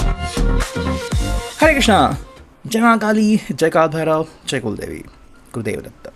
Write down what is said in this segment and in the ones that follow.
हरे कृष्णा। जय माँ काली, जय काल भैरव, जय कुल देवी, गुरुदेव दत्त।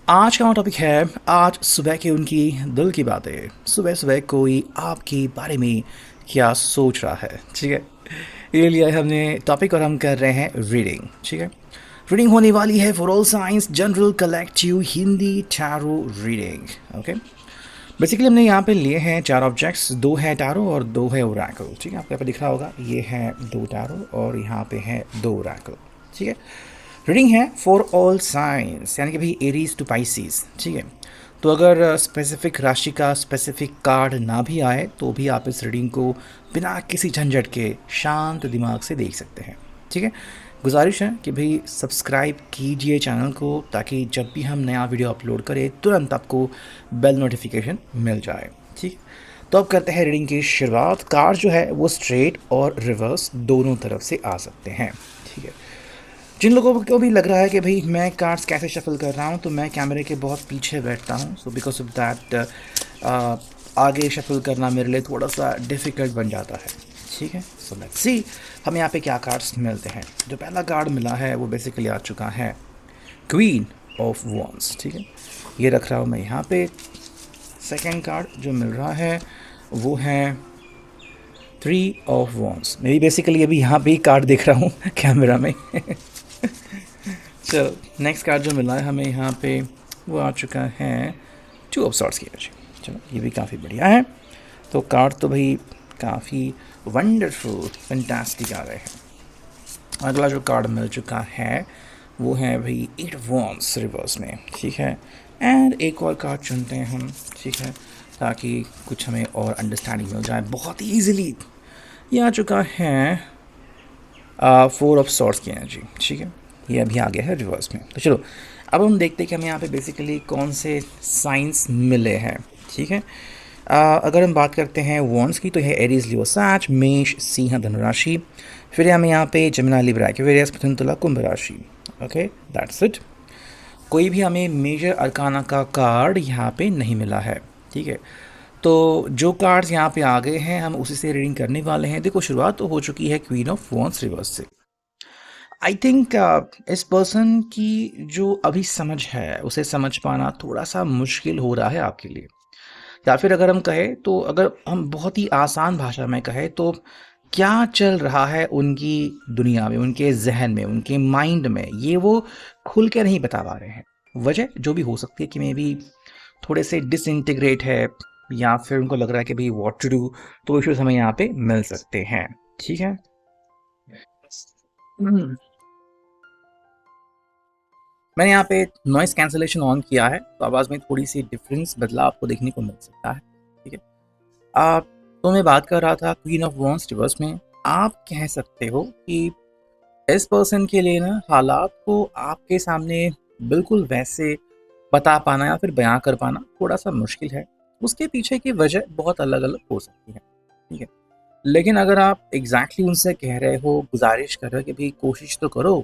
आज का टॉपिक है आज सुबह की उनकी दिल की बातें। सुबह सुबह कोई आपके बारे में क्या सोच रहा है, ठीक है। ये लिया है हमने टॉपिक और हम कर रहे हैं रीडिंग, ठीक है। रीडिंग होने वाली है for all science general collective Hindi tarot reading, okay. Basically हमने यहाँ पे लिए हैं 4 ऑब्जेक्ट्स, 2 है टैरो और 2 है ओरेकल, ठीक है। आपको यहाँ पे दिख रहा होगा, ये है 2 टैरो और यहाँ पे है 2 ओरेकल, ठीक है। रीडिंग है फॉर ऑल साइंस, यानी कि भाई एरीज टू पाइसिस, ठीक है। तो अगर स्पेसिफिक राशि का स्पेसिफिक कार्ड ना भी आए तो भी आप इस रीडिंग को बिना किसी झंझट के शांत दिमाग से देख सकते हैं, ठीक है। गुजारिश है कि भाई सब्सक्राइब कीजिए चैनल को, ताकि जब भी हम नया वीडियो अपलोड करें तुरंत आपको बेल नोटिफिकेशन मिल जाए, ठीक। तो अब करते हैं रीडिंग की शुरुआत। कार्ड जो है वो स्ट्रेट और रिवर्स दोनों तरफ से आ सकते हैं, ठीक है। जिन लोगों को भी लग रहा है कि भाई मैं कार्ड्स कैसे शफल कर रहा हूँ, तो मैं कैमरे के बहुत पीछे बैठता हूँ, सो बिकॉज ऑफ दैट आगे शफल करना मेरे लिए थोड़ा सा डिफ़िकल्ट बन जाता है, ठीक है। सो लेट्स सी हमें यहाँ पे क्या कार्ड्स मिलते हैं। जो पहला कार्ड मिला है वो बेसिकली आ चुका है क्वीन ऑफ वॉन्ड्स, ठीक है। ये रख रहा हूँ मैं यहाँ पे। सेकेंड कार्ड जो मिल रहा है वो है 3 ऑफ वॉन्ड्स। मैं भी बेसिकली अभी यहाँ पे ही कार्ड देख रहा हूँ कैमरा में। चलो नेक्स्ट कार्ड जो मिला है हमें यहाँ पे वो आ चुका है 2 ऑफ सॉर्ड्स की एनर्जी। चलो ये भी काफ़ी बढ़िया है। तो कार्ड तो भाई काफ़ी वंडरफुल फैंटास्टिक आ रहे हैं। अगला जो कार्ड मिल चुका है वो है भाई 8 वॉन्ड्स रिवर्स में, ठीक है। एंड एक और कार्ड चुनते हैं हम, ठीक है, ताकि कुछ हमें और अंडरस्टैंडिंग मिल जाए बहुत ही ईजिली। ये आ चुका है 4 ऑफ सॉर्ड्स की एनर्जी, ठीक है। ये अभी आ गया है रिवर्स में। तो चलो अब हम देखते हैं कि हमें यहाँ पे बेसिकली कौन से साइंस मिले हैं, ठीक है। अगर हम बात करते हैं वॉन्ड्स की तो यह एरीज लियो सैच मेष सिंह धनुराशि। फिर हमें यहाँ पे जमुना लिब्रा एक्वेरियस मिथुन तुला कुंभ राशि, ओके दैट्स इट। कोई भी हमें मेजर अरकाना का कार्ड यहाँ पे नहीं मिला है, ठीक है। तो जो कार्ड्स यहाँ पे आ गए हैं हम उसी से रीडिंग करने वाले हैं। देखो शुरुआत तो हो चुकी है क्वीन ऑफ वॉन्ड्स रिवर्स से। आई थिंक इस पर्सन की जो अभी समझ है उसे समझ पाना थोड़ा सा मुश्किल हो रहा है आपके लिए। या फिर अगर हम कहें तो अगर हम बहुत ही आसान भाषा में कहें तो क्या चल रहा है उनकी दुनिया में, उनके जहन में, उनके माइंड में, ये वो खुल के नहीं बता पा रहे हैं। वजह जो भी हो सकती है कि मे बी थोड़े से डिसइंटीग्रेट है, या फिर उनको लग रहा है कि भाई व्हाट टू डू। तो इश्यूज हमें यहाँ पे मिल सकते हैं, ठीक है। मैंने यहाँ पे नॉइस कैंसलेशन ऑन किया है, तो आवाज़ में थोड़ी सी डिफरेंस बदलाव आपको देखने को मिल सकता है, ठीक है। आप तो मैं बात कर रहा था क्वीन ऑफ वॉन्ड्स रिवर्स में। आप कह सकते हो कि इस पर्सन के लिए ना हालात को आपके सामने बिल्कुल वैसे बता पाना या फिर बयां कर पाना थोड़ा सा मुश्किल है। उसके पीछे की वजह बहुत अलग अलग हो सकती है, ठीक है। लेकिन अगर आप एग्जैक्टली उनसे कह रहे हो, गुजारिश कर रहे हो कि भाई कोशिश तो करो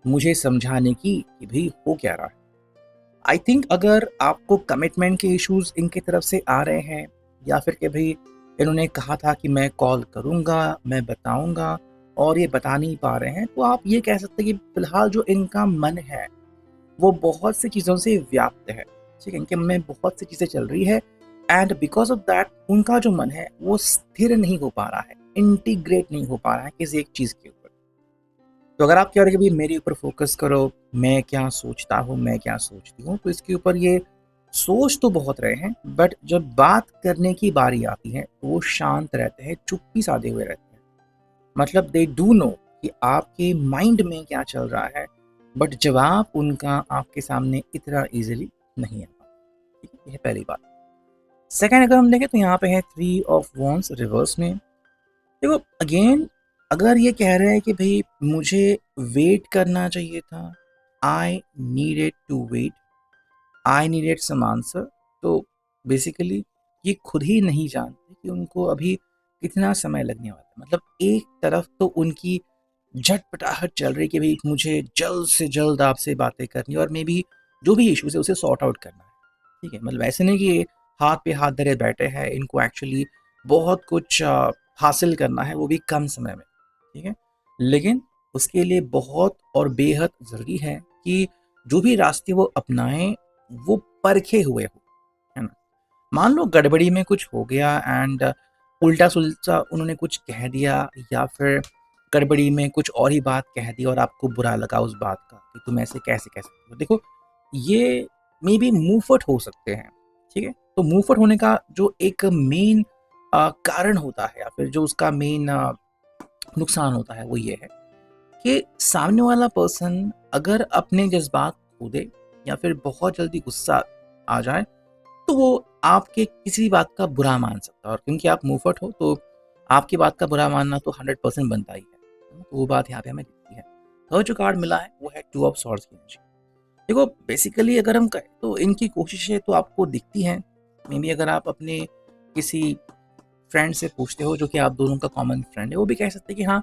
मुझे समझाने की कि भाई हो क्या रहा है। आई थिंक अगर आपको कमिटमेंट के इश्यूज इनकी तरफ से आ रहे हैं, या फिर कि भाई इन्होंने कहा था कि मैं कॉल करूंगा, मैं बताऊंगा, और ये बता नहीं पा रहे हैं, तो आप ये कह सकते हैं कि फिलहाल जो इनका मन है वो बहुत सी चीज़ों से व्याप्त है, ठीक है। इनके मन में बहुत सी चीज़ें चल रही है, एंड बिकॉज ऑफ दैट उनका जो मन है वो स्थिर नहीं हो पा रहा है, इंटीग्रेट नहीं हो पा रहा है किसी एक चीज़ के ऊपर। तो अगर आप कह रहे हो कि भाई मेरे ऊपर फोकस करो, मैं क्या सोचता हूँ, मैं क्या सोचती हूँ, तो इसके ऊपर ये सोच तो बहुत रहे हैं, बट जब बात करने की बारी आती है तो वो शांत रहते हैं, चुप्पी साधे हुए रहते हैं। मतलब दे डू नो कि आपके माइंड में क्या चल रहा है, बट जवाब उनका आपके सामने इतना इजीली नहीं आता, ठीक है। यह पहली बात। सेकंड अगर हम देखें तो यहाँ पे है 3 ऑफ वॉन्ड्स रिवर्स में। देखो अगेन अगर ये कह रहे हैं कि भाई मुझे वेट करना चाहिए था, I needed to wait, I needed some answer, तो बेसिकली ये खुद ही नहीं जानते कि उनको अभी कितना समय लगने वाला है। मतलब एक तरफ तो उनकी झटपटाहट चल रही कि भाई मुझे जल्द से जल्द आपसे बातें करनी है और मे बी जो भी इश्यूज है उसे सॉर्ट आउट करना है, ठीक है। मतलब ऐसे नहीं कि ये हाथ पे हाथ धरे बैठे हैं, इनको एक्चुअली बहुत कुछ हासिल करना है, वो भी कम समय में, ठीक है। लेकिन उसके लिए बहुत और बेहद ज़रूरी है कि जो भी रास्ते वो अपनाएं वो परखे हुए हो, है ना। मान लो गड़बड़ी में कुछ हो गया एंड उल्टा सुल्टा उन्होंने कुछ कह दिया, या फिर गड़बड़ी में कुछ और ही बात कह दी और आपको बुरा लगा उस बात का कि तुम ऐसे कैसे कह सकते हो। देखो, ये मे बी मुंहफट हो सकते हैं, ठीक है। तो मुंहफट होने का जो एक मेन कारण होता है, या फिर जो उसका मेन नुकसान होता है, वो ये है कि सामने वाला पर्सन अगर अपने जज्बात खो दे या फिर बहुत जल्दी गुस्सा आ जाए, तो वो आपके किसी बात का बुरा मान सकता है। और क्योंकि आप मुंहफट हो, तो आपकी बात का बुरा मानना तो 100% बनता ही है। तो वो बात यहाँ पे हमें दिखती है। थर्ड जो कार्ड मिला है वो है टू ऑफ सॉर्ड्स की एनर्जी। देखो, बेसिकली अगर हम कहें तो इनकी कोशिशें तो आपको दिखती हैं। मे बी अगर आप अपने किसी फ्रेंड से पूछते हो जो कि आप दोनों का कॉमन फ्रेंड है, वो भी कह सकते हैं कि हाँ,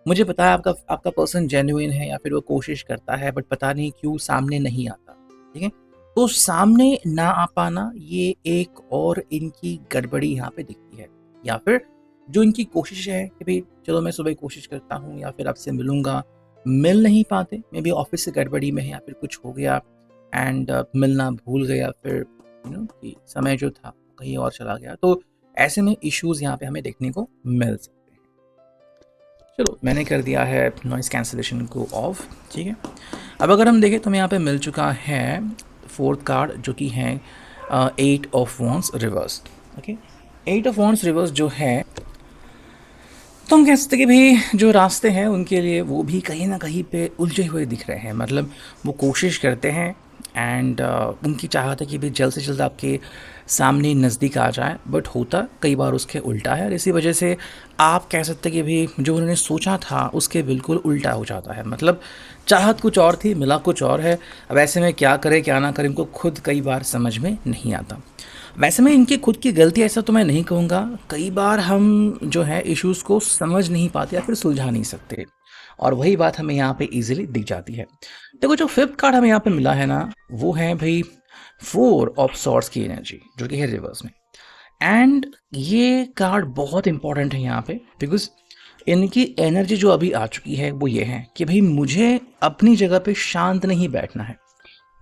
मुझे पता है आपका आपका पर्सन जेन्युइन है, या फिर वो कोशिश करता है बट पता नहीं क्यों सामने नहीं आता, ठीक है। तो सामने ना आ पाना, ये एक और इनकी गड़बड़ी यहाँ पे दिखती है। या फिर जो इनकी कोशिश है कि भाई चलो मैं सुबह कोशिश करता हूँ या फिर आपसे मिलूंगा, मिल नहीं पाते, मे बी ऑफिस से गड़बड़ी में है या फिर कुछ हो गया एंड मिलना भूल गए, या फिर कि समय जो था कहीं और चला गया। तो ऐसे में इश्यूज यहाँ पे हमें देखने को मिल सकते हैं। चलो, मैंने कर दिया है नॉइस कैंसिलेशन को ऑफ, ठीक है। अब अगर हम देखें तो हमें यहाँ पे मिल चुका है फोर्थ कार्ड, जो कि है 8 of wands reverse. Okay, 8 of wands reverse जो है, तो हम कह सकते हैं कि भाई जो रास्ते हैं उनके लिए वो भी कहीं ना कहीं पे उलझे हुए दिख रहे हैं। मतलब वो कोशिश करते हैं एंड उनकी चाहत है कि भाई जल्द से जल्द आपके सामने नज़दीक आ जाए, बट होता कई बार उसके उल्टा है। और इसी वजह से आप कह सकते हैं कि भाई जो उन्होंने सोचा था उसके बिल्कुल उल्टा हो जाता है। मतलब चाहत कुछ और थी, मिला कुछ और है। अब ऐसे में क्या करें क्या ना करें, इनको खुद कई बार समझ में नहीं आता। वैसे में इनकी खुद की गलती ऐसा तो मैं नहीं कहूँगा, कई बार हम जो है इश्यूज़ को समझ नहीं पाते या फिर सुलझा नहीं सकते, और वही बात हमें यहाँ पे इजीली दिख जाती है। देखो, जो फिफ्थ कार्ड हमें यहाँ पे मिला है ना, वो है भाई 4 ऑफ सॉर्ड्स की एनर्जी, जो कि है रिवर्स में। एंड ये कार्ड बहुत इंपॉर्टेंट है यहाँ पे, बिकॉज इनकी एनर्जी जो अभी आ चुकी है वो ये है कि भाई मुझे अपनी जगह पे शांत नहीं बैठना है,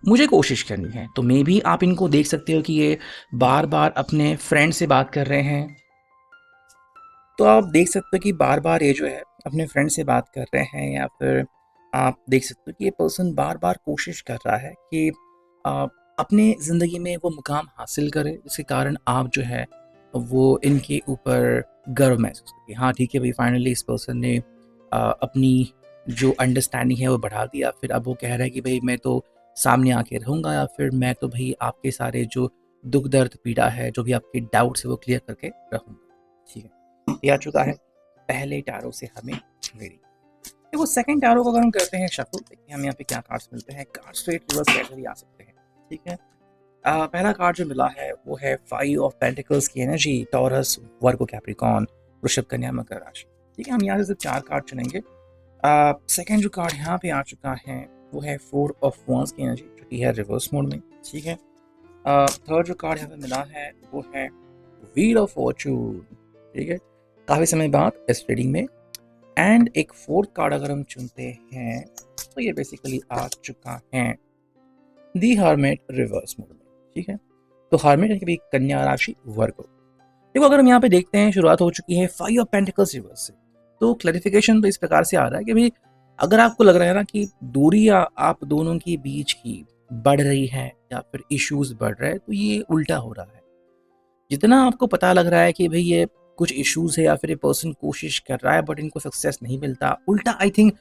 मुझे कोशिश करनी है। तो मे बी आप इनको देख सकते हो कि ये बार बार अपने फ्रेंड से बात कर रहे हैं। तो आप देख सकते हो कि बार बार ये जो है अपने फ्रेंड से बात कर रहे हैं, या फिर आप देख सकते हो कि ये पर्सन बार बार कोशिश कर रहा है कि अपने ज़िंदगी में वो मुकाम हासिल करे, जिसके कारण आप जो है वो इनके ऊपर गर्व महसूस करिए। हाँ ठीक है भाई, फाइनली इस पर्सन ने अपनी जो अंडरस्टैंडिंग है वो बढ़ा दिया। फिर अब वो कह रहा है कि भाई मैं तो सामने आके रहूँगा, या फिर मैं तो भाई आपके सारे जो दुख दर्द पीड़ा है, जो भी आपके डाउट्स है वो क्लियर करके रहूँगा, ठीक है। ये आ चुका है पहले टैरो से हमें रेडी। देखो, सेकंड टैरो को अगर हम करते हैं शफल, देखिए हमें यहाँ पे क्या कार्ड्स मिलते हैं। कार्ड स्ट्रेट रिवर्स कैसे भी आ सकते हैं, ठीक है। पहला कार्ड जो मिला है वो है 5 ऑफ पेंटिकल्स की एनर्जी, टॉरस, वर्गो, कैप्रिकॉर्न, वृषभ, कन्या, मकर राशि, ठीक है। हम यहाँ से सिर्फ 4 कार्ड चुनेंगे। सेकंड जो कार्ड यहाँ पे आ चुका है वो है 4 ऑफ वॉन्ड्स की एनर्जी, जो कि है रिवर्स मोड में, ठीक है। थर्ड जो कार्ड यहाँ पे मिला है वो है व्हील ऑफ फॉर्चून, ठीक है, काफ़ी समय बाद इस रीडिंग में। एंड एक फोर्थ कार्ड अगर हम चुनते हैं तो ये बेसिकली आ चुका है दी हर्मिट रिवर्स मोड में, ठीक है। तो हर्मिट है कि भाई कन्या राशि, वर्गो। देखो, अगर हम यहाँ पे देखते हैं शुरुआत हो चुकी है 5 ऑफ पेंटिकल्स रिवर्स से, तो क्लैरिफिकेशन तो इस प्रकार से आ रहा है कि भाई अगर आपको लग रहा है ना कि दूरी आप दोनों के बीच की बढ़ रही है या फिर इश्यूज बढ़ रहे हैं, तो ये उल्टा हो रहा है। जितना आपको पता लग रहा है कि भाई ये कुछ इश्यूज है या फिर ये पर्सन कोशिश कर रहा है बट इनको सक्सेस नहीं मिलता, उल्टा आई थिंक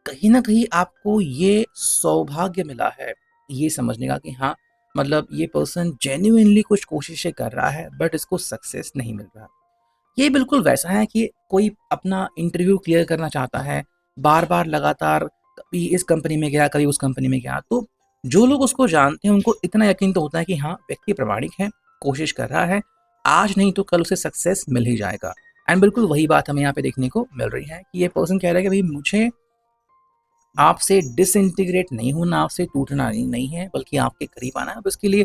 कहीं ना कहीं आपको ये सौभाग्य मिला है ये समझने का कि हाँ, मतलब ये पर्सन जेन्युइनली कुछ कोशिशें कर रहा है बट इसको सक्सेस नहीं मिल रहा। ये बिल्कुल वैसा है कि कोई अपना इंटरव्यू क्लियर करना चाहता है, बार बार लगातार कभी इस कंपनी में गया कभी उस कंपनी में गया, तो जो लोग उसको जानते हैं उनको इतना यकीन तो होता है कि हाँ, व्यक्ति प्रामाणिक है, कोशिश कर रहा है, आज नहीं तो कल उसे सक्सेस मिल ही जाएगा। एंड बिल्कुल वही बात हमें यहाँ पे देखने को मिल रही है कि ये पर्सन कह रहा है कि भाई मुझे आपसे डिसइंटीग्रेट नहीं होना, आपसे टूटना नहीं है, बल्कि आपके करीब आना है। अब इसके लिए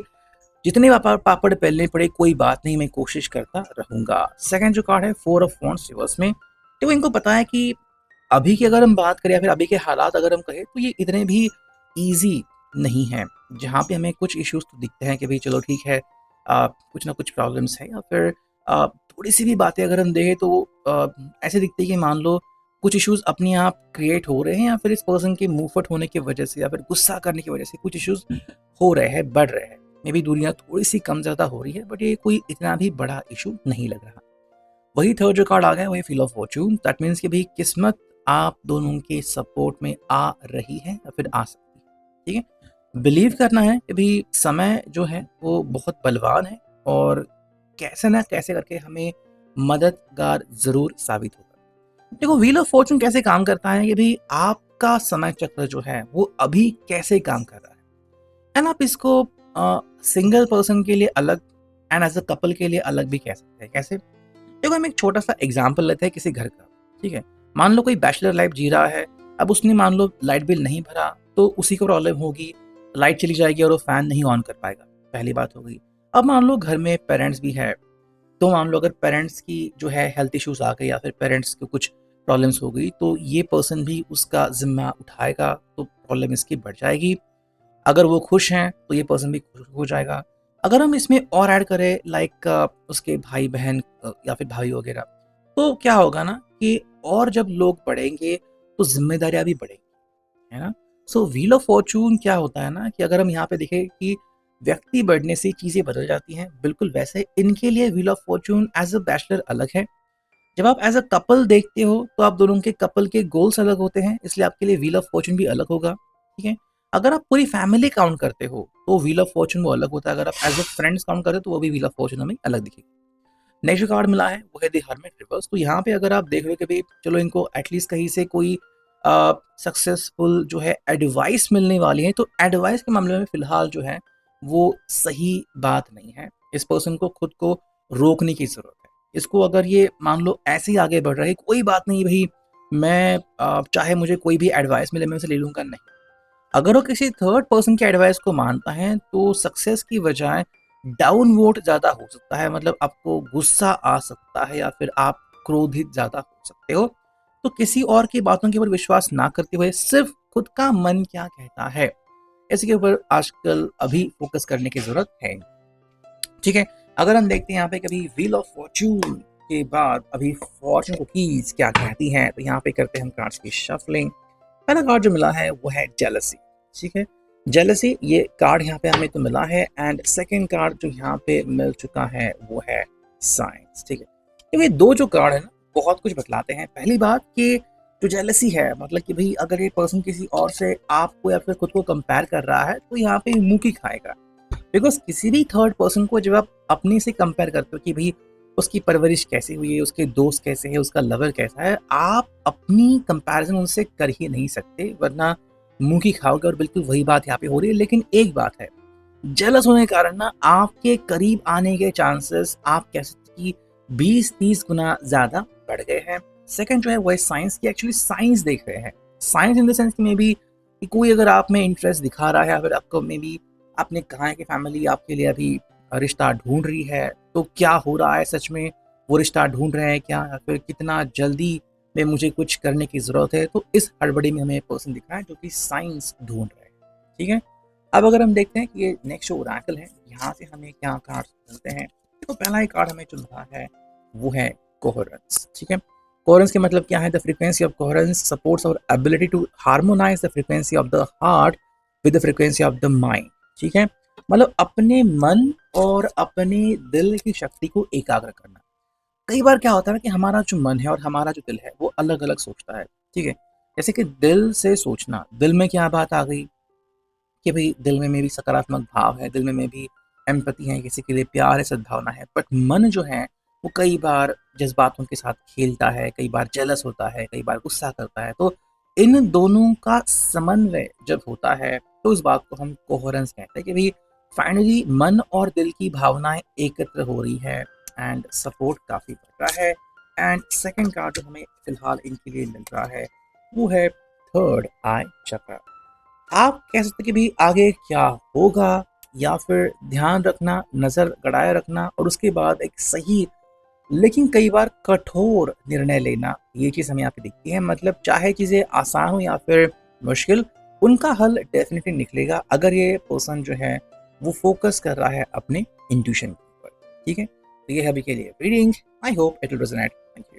जितने पापड़ बेलने पड़े कोई बात नहीं, मैं कोशिश करता रहूंगा। सेकंड जो कार्ड है फोर ऑफ वॉन्ड्स रिवर्स में, तो इनको पता है कि अभी की अगर हम बात करें या फिर अभी के हालात अगर हम कहें तो ये इतने भी ईजी नहीं है। जहाँ पे हमें कुछ इश्यूज तो दिखते हैं कि भाई चलो ठीक है, कुछ ना कुछ प्रॉब्लम्स है, या फिर थोड़ी सी भी बातें अगर हम देखें तो ऐसे दिखते हैं कि मान लो कुछ इश्यूज अपने आप क्रिएट हो रहे हैं, या फिर इस पर्सन के मुंहफट होने की वजह से या फिर गुस्सा करने की वजह से कुछ इश्यूज हो रहे हैं, बढ़ रहे हैं। मे भी दूरियां थोड़ी सी कम ज़्यादा हो रही है, बट ये कोई इतना भी बड़ा इशू नहीं लग रहा। वही थर्ड जो कार्ड आ गया वही feel of Fortune. That means कि भाई किस्मत आप दोनों के सपोर्ट में आ रही है या फिर आ सकती है। ठीक है, बिलीव करना है कि भाई समय जो है वो बहुत बलवान है और कैसे ना कैसे करके हमें मददगार जरूर साबित होगा। देखो व्हील ऑफ फॉर्चून कैसे काम करता है कि भाई आपका समय चक्र जो है वो अभी कैसे काम कर रहा है, एंड आप इसको सिंगल पर्सन के लिए अलग एंड एज अ कपल के लिए अलग भी कह सकते हैं। कैसे? देखो हम एक छोटा सा एग्जाम्पल लेते हैं किसी घर का। ठीक है, मान लो कोई बैचलर लाइफ जी रहा है, अब उसने मान लो लाइट बिल नहीं भरा तो उसी को प्रॉब्लम होगी, लाइट चली जाएगी और वो फैन नहीं ऑन कर पाएगा, पहली बात हो गई। अब मान लो घर में पेरेंट्स भी है, तो मान लो अगर पेरेंट्स की जो है हेल्थ इश्यूज आ गई या फिर पेरेंट्स को कुछ प्रॉब्लम्स हो गई, तो ये पर्सन भी उसका जिम्मा उठाएगा, तो प्रॉब्लम इसकी बढ़ जाएगी। अगर वो खुश हैं तो ये पर्सन भी खुश हो जाएगा। अगर हम इसमें और ऐड करें लाइक उसके भाई बहन या फिर भाई वगैरह, तो क्या होगा ना कि और जब लोग बढ़ेंगे तो जिम्मेदारियां भी बढ़ेंगी, है ना। सो व्हील ऑफ फॉर्चून क्या होता है ना कि अगर हम यहाँ पे देखें कि व्यक्ति बढ़ने से चीजें बदल जाती हैं, बिल्कुल वैसे इनके लिए wheel of fortune as a bachelor अलग है। जब आप एज अ कपल देखते हो तो आप दोनों के कपल के गोल्स अलग होते हैं, इसलिए आपके लिए व्हील ऑफ फॉर्चून भी अलग होगा। ठीक है, अगर आप पूरी फैमिली काउंट करते हो तो व्हील ऑफ फॉर्चून वो अलग होता है, अगर आप एज अ फ्रेंड्स काउंट करते हो तो वो भी व्हील ऑफ फॉर्चून हमें अलग दिखेगा। नेक्स्ट जो कार्ड मिला है वो है द हर्मिट रिवर्स। तो यहाँ पे अगर आप देख रहे हो कि भाई चलो इनको एटलीस्ट कहीं से कोई सक्सेसफुल जो है एडवाइस मिलने वाली है, तो एडवाइस के मामले में फिलहाल जो है वो सही बात नहीं है। इस पर्सन को खुद को रोकने की जरूरत है। इसको अगर ये मान लो ऐसे ही आगे बढ़ रहा है, कोई बात नहीं भाई, मैं चाहे मुझे कोई भी एडवाइस मिले मैं उसे ले लूंगा, नहीं। अगर वो किसी थर्ड पर्सन की एडवाइस को मानता है तो सक्सेस की बजाय डाउन वोट ज्यादा हो सकता है, मतलब आपको गुस्सा आ सकता है या फिर आप क्रोधित ज्यादा हो सकते हो। तो किसी और की बातों के ऊपर विश्वास ना करते हुए सिर्फ खुद का मन क्या कहता है, इसके ऊपर आजकल अभी फोकस करने की जरूरत है। ठीक है, अगर हम देखते हैं यहाँ पे कभी व्हील ऑफ फॉर्चून के बाद अभी फॉर्चून कुकीज क्या कहती हैं, तो यहाँ पे करते हैं हम कार्ड्स की शफलिंग। पहला कार्ड जो मिला है वो है जेलसी। ठीक है, जेलसी ये कार्ड यहाँ पे हमें तो मिला है, एंड सेकंड कार्ड जो यहाँ पे मिल चुका है वो है साइंस। ठीक है, तो ये दो जो कार्ड है ना बहुत कुछ बतलाते हैं। पहली बात कि जो जेलसी है मतलब कि भाई अगर ये पर्सन किसी और से आपको या फिर खुद को कंपेयर कर रहा है तो यहाँ पे मुंह की खाएगा। बिकॉज किसी भी थर्ड पर्सन को जब आप अपने से कंपेयर करते हो कि भाई उसकी परवरिश कैसी हुई है, उसके दोस्त कैसे हैं, उसका लवर कैसा है, आप अपनी कंपैरिजन उनसे कर ही नहीं सकते, वरना मुंह की खाओगे। और बिल्कुल वही बात यहाँ पे हो रही है। लेकिन एक बात है, जेलस होने के कारण ना आपके करीब आने के चांसेस आप कह सकते कि 20-30 गुना ज्यादा बढ़ गए हैं। सेकंड जो है वो है साइंस की। एक्चुअली साइंस देख रहे हैं, साइंस इन द सेंस में भी कि कोई अगर आप में इंटरेस्ट दिखा रहा है, अगर आपको मे बी आपने कहा है कि फैमिली आपके लिए अभी रिश्ता ढूंढ रही है, तो क्या हो रहा है सच में, वो रिश्ता ढूंढ रहे हैं क्या, या फिर कितना जल्दी में मुझे कुछ करने की जरूरत है। तो इस हड़बड़ी में हमें पर्सन दिख रहा है जो कि साइंस ढूंढ रहे हैं। ठीक है, अब अगर हम देखते हैं कि ये नेक्स्ट जो ओरेकल है यहाँ से हमें क्या कार्ड मिलते हैं, तो पहला ही कार्ड हमें जो मिला है वो है कोहेरेंस। ठीक है, कोहेरेंस के मतलब क्या है? The frequency of coherence supports our ability to harmonise the frequency of the heart with the frequency of the mind. ठीक है, मतलब अपने मन और अपने दिल की शक्ति को एकाग्र करना। कई बार क्या होता है कि हमारा जो मन है और हमारा जो दिल है वो अलग अलग सोचता है। ठीक है, जैसे कि दिल से सोचना, दिल में क्या बात आ गई कि भाई दिल में भी सकारात्मक भाव है, दिल में भी एम्पैथी है, किसी के लिए प्यार है, सद्भावना है। बट मन जो है वो कई बार जज्बातों के साथ खेलता है, कई बार जेलस होता है, कई बार गुस्सा करता है। तो इन दोनों का समन्वय जब होता है तो इस बात को हम कोहेरेंस कहते हैं कि भाई फाइनली मन और दिल की भावनाएं एकत्र हो रही है एंड सपोर्ट काफी बढ़ रहा है। एंड सेकंड कार्ड जो हमें फिलहाल इनके लिए मिल रहा है वो है थर्ड आई चक्र। आप कह सकते कि भाई आगे क्या होगा, या फिर ध्यान रखना, नज़र गड़ाए रखना और उसके बाद एक सही लेकिन कई बार कठोर निर्णय लेना, ये चीज़ हमें यहाँ पे दिखती है। मतलब चाहे चीज़ें आसान हो या फिर मुश्किल, उनका हल डेफ़िनिटली निकलेगा अगर ये पर्सन जो है वो फ़ोकस कर रहा है अपने इंट्यूशन के ऊपर, ठीक है? तो ये है अभी के लिए reading. I hope it will resonate. Thank you.